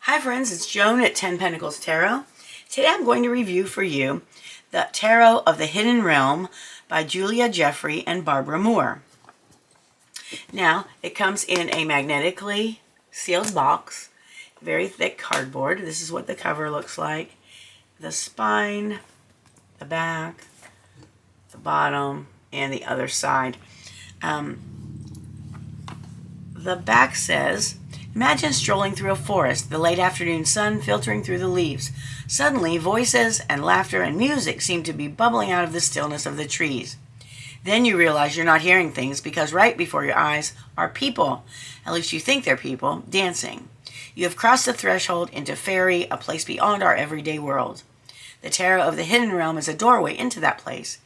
Hi friends, it's Joan at 10 Pentacles Tarot. Today I'm going to review for you the Tarot of the Hidden Realm by Julia Jeffrey and Barbara Moore. Now, it comes in a magnetically sealed box, very thick cardboard. This is what the cover looks like. The spine, the back, the bottom, and the other side. The back says, imagine strolling through a forest, the late afternoon sun filtering through the leaves. Suddenly, voices and laughter and music seem to be bubbling out of the stillness of the trees. Then you realize you're not hearing things because right before your eyes are people, at least you think they're people, dancing. You have crossed the threshold into fairy, a place beyond our everyday world. The Tarot of the Hidden Realm is a doorway into that place.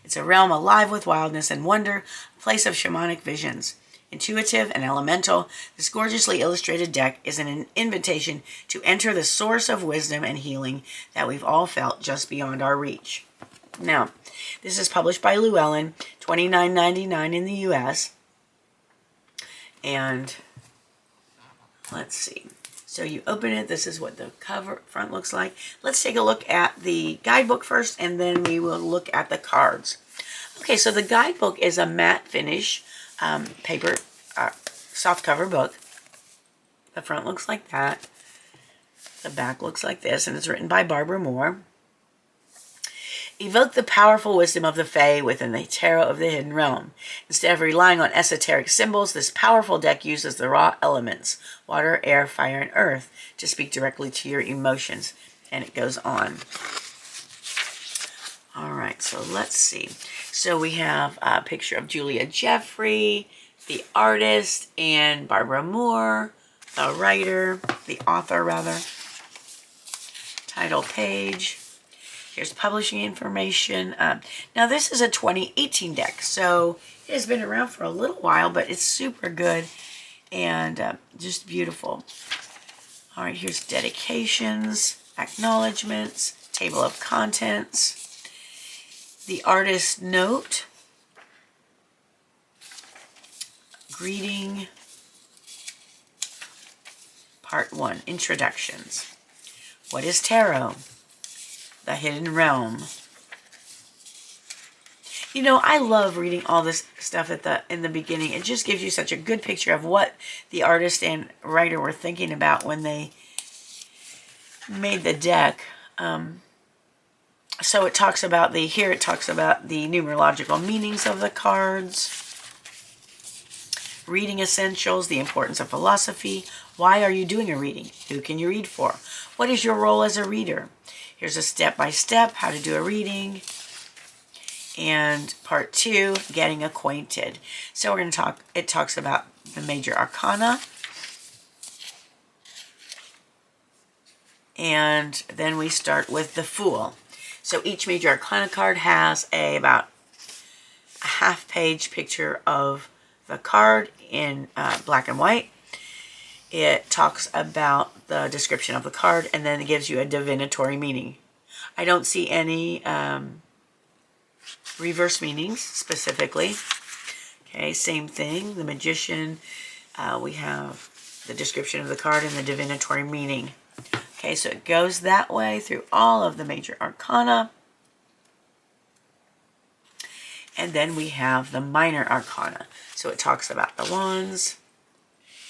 It's a realm alive with wildness and wonder, a place of shamanic visions. Intuitive and elemental, this gorgeously illustrated deck is an invitation to enter the source of wisdom and healing that we've all felt just beyond our reach. Now, this is published by Llewellyn, $29.99 in the US. And let's see. So you open it. This is what the cover front looks like. Let's take a look at the guidebook first, and then we will look at the cards. Okay, so the guidebook is a matte finish paper, soft cover book. The front looks like that. The back looks like this, and it's written by Barbara Moore. Evoke the powerful wisdom of the Fae within the Tarot of the Hidden Realm. Instead of relying on esoteric symbols, this powerful deck uses the raw elements, water, air, fire, and earth, to speak directly to your emotions. And it goes on. All right, so let's see. So we have a picture of Julia Jeffrey, the artist, and Barbara Moore, the writer, the author rather. Title page. Here's publishing information. Now this is a 2018 deck, so it has been around for a little while, but it's super good and just beautiful. All right, here's dedications, acknowledgements, table of contents, the artist note, greeting, part 1, introductions. What is tarot? The Hidden Realm. You know, I love reading all this stuff in the beginning. It just gives you such a good picture of what the artist and writer were thinking about when they made the deck. So it talks about here it talks about the numerological meanings of the cards, reading essentials, the importance of philosophy. Why are you doing a reading? Who can you read for? What is your role as a reader? Here's a step-by-step how to do a reading. And part 2, getting acquainted. So we're going to it talks about the major arcana. And then we start with the Fool. So each major arcana card has about a half-page picture of the card in black and white. It talks about the description of the card, and then it gives you a divinatory meaning. I don't see any reverse meanings specifically. Okay, same thing. The Magician, we have the description of the card and the divinatory meaning. Okay, so it goes that way through all of the major arcana. And then we have the minor arcana. So it talks about the wands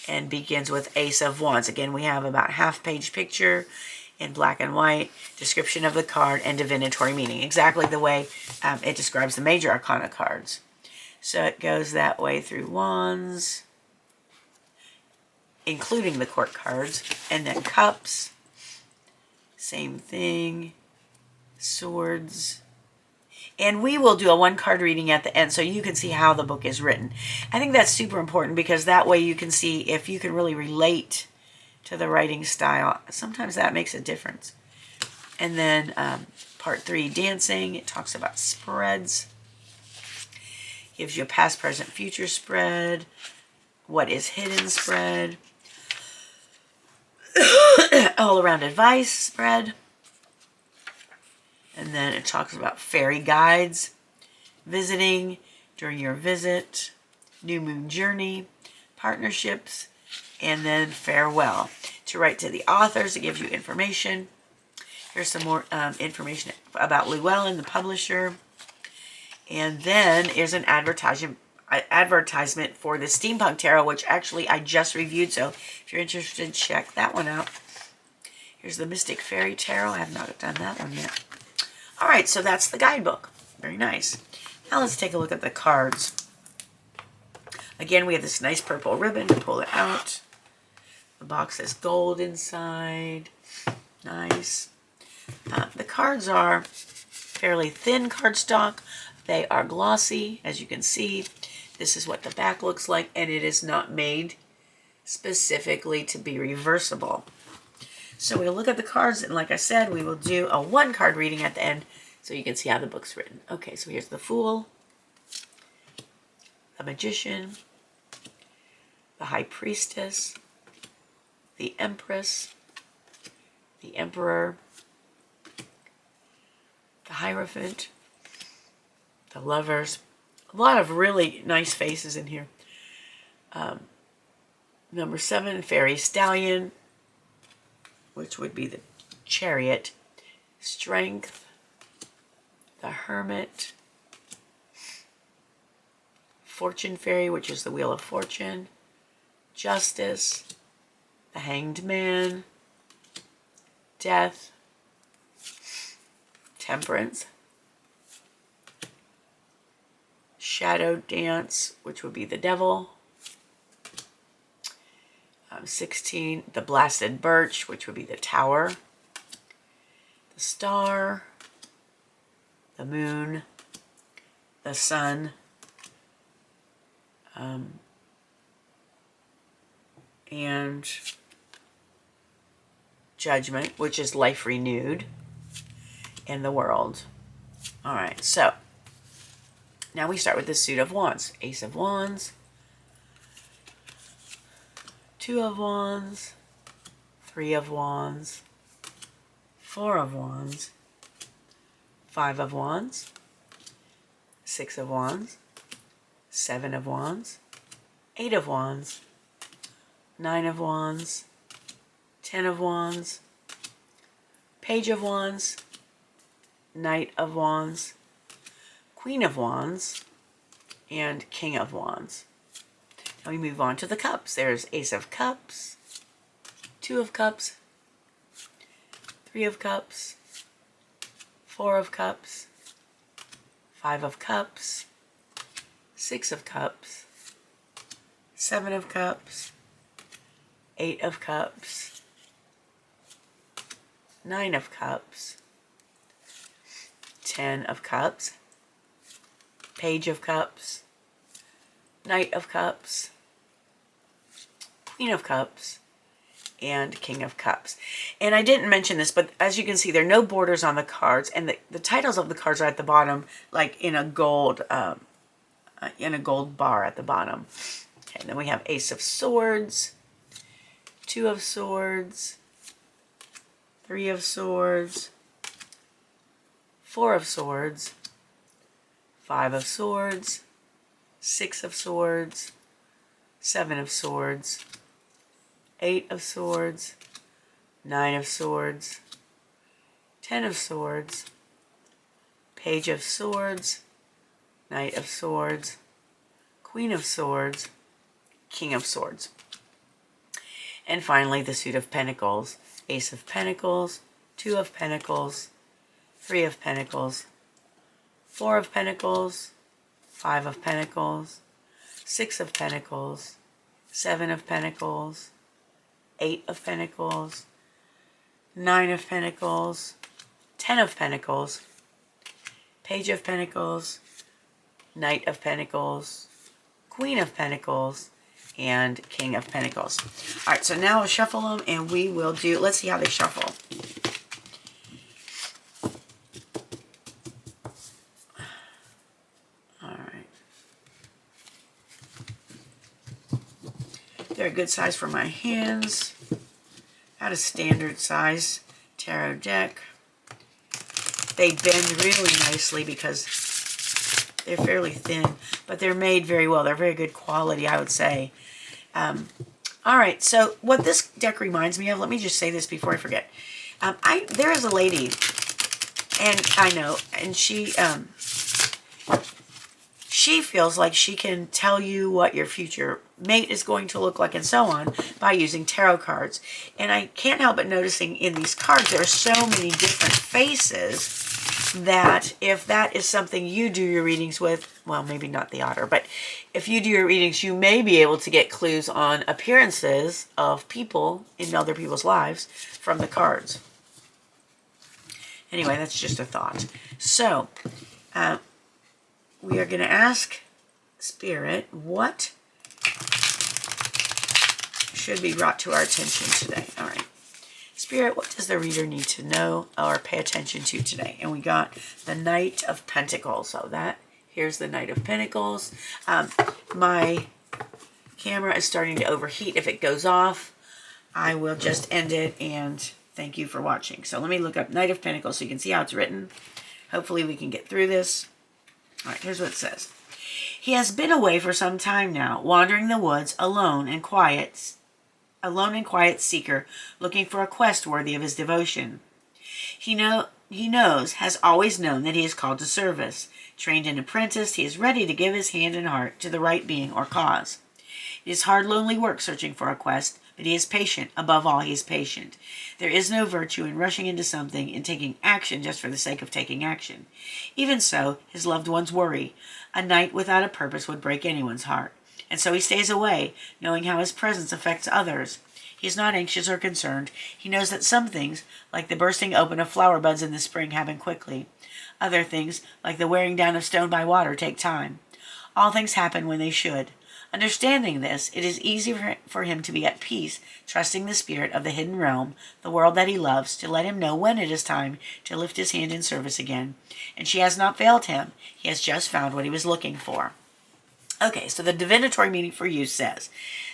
and begins with Ace of Wands. Again, we have about half-page picture in black and white, description of the card, and divinatory meaning. Exactly the way it describes the major arcana cards. So it goes that way through Wands, including the court cards, and then Cups. Same thing. Swords. And we will do a one-card reading at the end so you can see how the book is written. I think that's super important because that way you can see if you can really relate to the writing style. Sometimes that makes a difference. And then part 3, dancing. It talks about spreads. Gives you a past, present, future spread. What is hidden spread. All-around advice spread. And then it talks about fairy guides, visiting, during your visit, new moon journey, partnerships, and then farewell. to write to the authors. It gives you information. Here's some more information about Llewellyn, the publisher. And then here's an advertisement for the Steampunk Tarot, which actually I just reviewed. So if you're interested, check that one out. Here's the Mystic Fairy Tarot. I have not done that one yet. All right, so that's the guidebook. Very nice. Now let's take a look at the cards. Again, we have this nice purple ribbon to pull it out. The box has gold inside. Nice. The cards are fairly thin cardstock. They are glossy, as you can see. This is what the back looks like, and it is not made specifically to be reversible. So we'll look at the cards, and like I said, we will do a one-card reading at the end so you can see how the book's written. Okay, so here's the Fool, the Magician, the High Priestess, the Empress, the Emperor, the Hierophant, the Lovers. A lot of really nice faces in here. Number 7, Fairy Stallion, which would be the Chariot. Strength, the Hermit, Fortune Fairy, which is the Wheel of Fortune, Justice, the Hanged Man, Death, Temperance, Shadow Dance, which would be the Devil, 16, the Blasted Birch, which would be the Tower, the Star, the Moon, the Sun, and Judgment, which is life renewed in the world. All right, so now we start with the suit of wands. Ace of Wands, 2 of Wands, 3 of Wands, 4 of Wands, 5 of Wands, 6 of Wands, 7 of Wands, 8 of Wands, 9 of Wands, 10 of Wands, Page of Wands, Knight of Wands, Queen of Wands, and King of Wands. Now we move on to the cups. There's Ace of Cups, 2 of Cups, 3 of Cups, 4 of Cups, 5 of Cups, 6 of Cups, 7 of Cups, 8 of Cups, 9 of Cups, 10 of Cups, Page of Cups, Knight of Cups, Queen of Cups, and King of Cups. And I didn't mention this, but as you can see, there are no borders on the cards, and the titles of the cards are at the bottom, like in a gold bar at the bottom. Okay, and then we have Ace of Swords, 2 of Swords, 3 of Swords, 4 of Swords, 5 of Swords, 6 of Swords, 7 of Swords, 8 of Swords, 9 of Swords, 10 of Swords, Page of Swords, Knight of Swords, Queen of Swords, King of Swords. And finally, the suit of Pentacles. Ace of Pentacles, 2 of Pentacles, 3 of Pentacles, 4 of Pentacles, 5 of Pentacles, 6 of Pentacles, 7 of Pentacles, 8 of Pentacles, 9 of Pentacles, 10 of Pentacles, Page of Pentacles, Knight of Pentacles, Queen of Pentacles, and King of Pentacles. All right, so now we'll shuffle them, and we will do, let's see how they shuffle. All right. They're a good size for my hands. Not a standard size tarot deck. They bend really nicely because they're fairly thin, but they're made very well. They're very good quality, I would say. All right, so what this deck reminds me of, let me just say this before I forget. There is a lady, and I know, and she feels like she can tell you what your future mate is going to look like and so on by using tarot cards. And I can't help but noticing in these cards there are so many different faces that if that is something you do your readings with, well, maybe not the otter, but if you do your readings, you may be able to get clues on appearances of people in other people's lives from the cards. Anyway, that's just a thought. So, we are going to ask Spirit what should be brought to our attention today. All right. Spirit, what does the reader need to know or pay attention to today? And we got the Knight of Pentacles. So here's the Knight of Pentacles. My camera is starting to overheat. If it goes off, I will just end it and thank you for watching. So let me look up Knight of Pentacles so you can see how it's written. Hopefully we can get through this. All right, here's what it says. He has been away for some time now, wandering the woods alone and quiet seeker, looking for a quest worthy of his devotion. He has always known that he is called to service. Trained and apprenticed, he is ready to give his hand and heart to the right being or cause. It is hard, lonely work searching for a quest, but he is patient. Above all, he is patient. There is no virtue in rushing into something and taking action just for the sake of taking action. Even so, his loved ones worry. A night without a purpose would break anyone's heart. And so he stays away, knowing how his presence affects others. He is not anxious or concerned. He knows that some things, like the bursting open of flower buds in the spring, happen quickly. Other things, like the wearing down of stone by water, take time. All things happen when they should. Understanding this, it is easy for him to be at peace, trusting the spirit of the hidden realm, the world that he loves, to let him know when it is time to lift his hand in service again. And she has not failed him. He has just found what he was looking for. Okay, so the divinatory meaning for you says,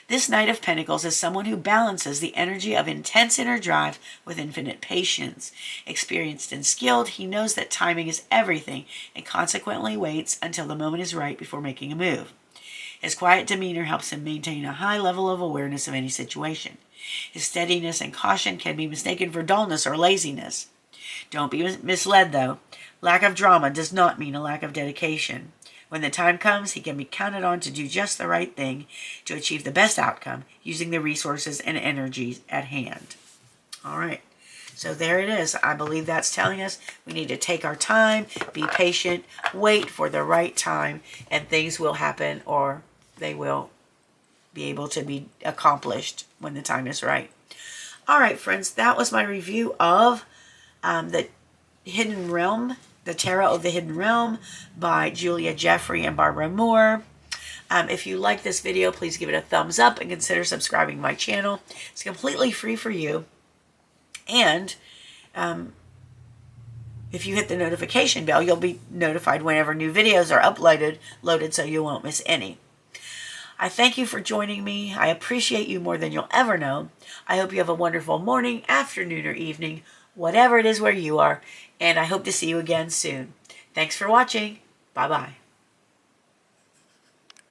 this Knight of Pentacles is someone who balances the energy of intense inner drive with infinite patience. Experienced and skilled, he knows that timing is everything and consequently waits until the moment is right before making a move. His quiet demeanor helps him maintain a high level of awareness of any situation. His steadiness and caution can be mistaken for dullness or laziness. Don't be misled, though. Lack of drama does not mean a lack of dedication. When the time comes, he can be counted on to do just the right thing to achieve the best outcome using the resources and energies at hand. All right. So there it is. I believe that's telling us we need to take our time, be patient, wait for the right time, and things will happen or they will be able to be accomplished when the time is right. All right, friends, that was my review of the Hidden Realm, the Tarot of the Hidden Realm by Julia Jeffrey and Barbara Moore. If you like this video, please give it a thumbs up and consider subscribing to my channel. It's completely free for you. And if you hit the notification bell, you'll be notified whenever new videos are loaded so you won't miss any. I thank you for joining me. I appreciate you more than you'll ever know. I hope you have a wonderful morning, afternoon, or evening, whatever it is where you are, and I hope to see you again soon. Thanks for watching. Bye-bye.